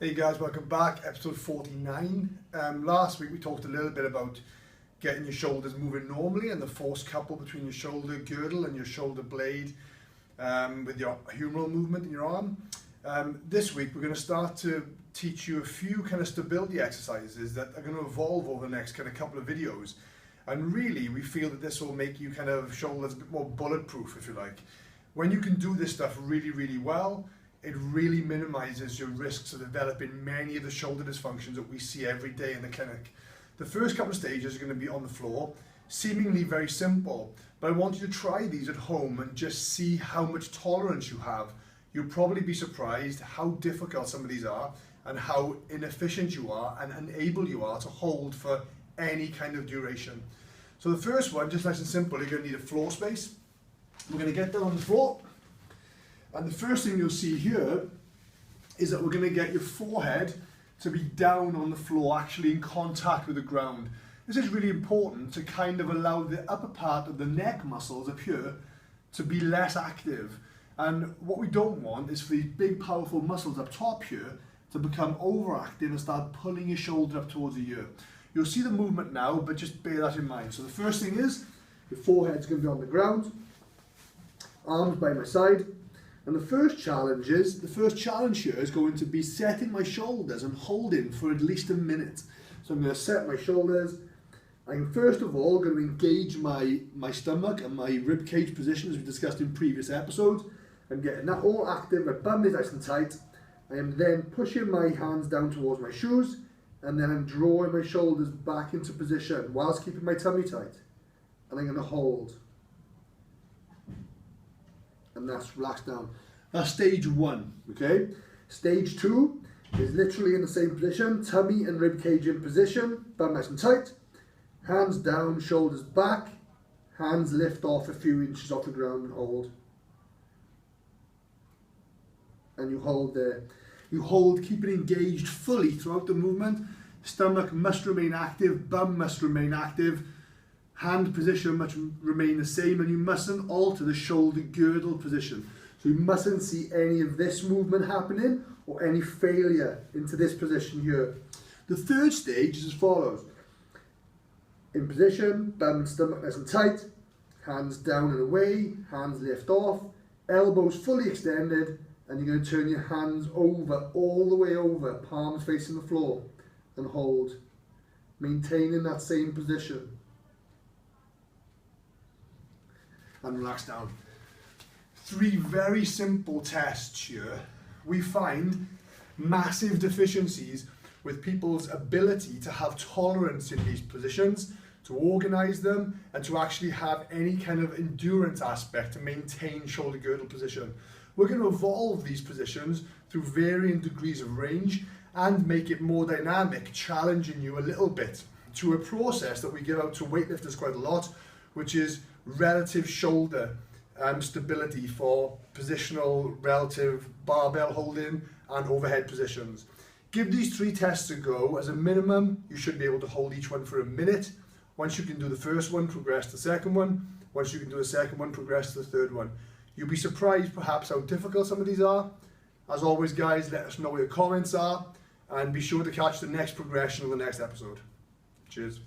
Hey guys, welcome back, episode 49. Last week we talked a little bit about getting your shoulders moving normally and the force couple between your shoulder girdle and your shoulder blade with your humeral movement in your arm. This week we're going to start to teach you a few kind of stability exercises that are going to evolve over the next kind of couple of videos. And really we feel that this will make you kind of shoulders a bit more bulletproof, if you like. When you can do this stuff really well, it really minimizes your risks of developing many of the shoulder dysfunctions that we see every day in the clinic. The first couple of stages are going to be on the floor, seemingly very simple, but I want you to try these at home and just see how much tolerance you have. You'll probably be surprised how difficult some of these are and how inefficient you are and unable you are to hold for any kind of duration. So the first one, just nice and simple, you're going to need a floor space. We're going to get down on the floor. And the first thing you'll see here is that we're going to get your forehead to be down on the floor, actually in contact with the ground. This is really important to kind of allow the upper part of the neck muscles up here to be less active. And what we don't want is for these big powerful muscles up top here to become overactive and start pulling your shoulder up towards the ear. You'll see the movement now, but just bear that in mind. So the first thing is, your forehead's going to be on the ground, arms by my side. And the first challenge here is going to be setting my shoulders and holding for at least a minute. So I'm going to set my shoulders. I'm first of all going to engage my stomach and my rib cage position as we discussed in previous episodes. I'm getting that all active, my bum is nice and tight. I am then pushing my hands down towards my shoes and then I'm drawing my shoulders back into position whilst keeping my tummy tight. And I'm going to hold. And that's relaxed down. That's stage one, okay? Stage two is literally in the same position, tummy and rib cage in position, bum nice and tight, hands down, shoulders back, hands lift off a few inches off the ground and hold. And you hold there. You hold, keep it engaged fully throughout the movement. Stomach must remain active, bum must remain active. Hand position must remain the same and you mustn't alter the shoulder girdle position. So you mustn't see any of this movement happening or any failure into this position here. The third stage is as follows. In position, bum and stomach nice and tight, hands down and away, hands lift off, elbows fully extended, and you're going to turn your hands over, all the way over, palms facing the floor, and hold, maintaining that same position. And relax down. Three very simple tests here. We find massive deficiencies with people's ability to have tolerance in these positions, to organize them, and to actually have any kind of endurance aspect to maintain shoulder girdle position. We're going to evolve these positions through varying degrees of range and make it more dynamic, challenging you a little bit to a process that we give out to weightlifters quite a lot, which is relative shoulder stability for positional relative barbell holding and overhead positions. Give these three tests a go. As a minimum, you should be able to hold each one for a minute. Once you can do the first one, progress to the second one. Once you can do the second one, progress to the third one. You'll be surprised perhaps how difficult some of these are. As always guys, let us know what your comments are and be sure to catch the next progression on the next episode. Cheers.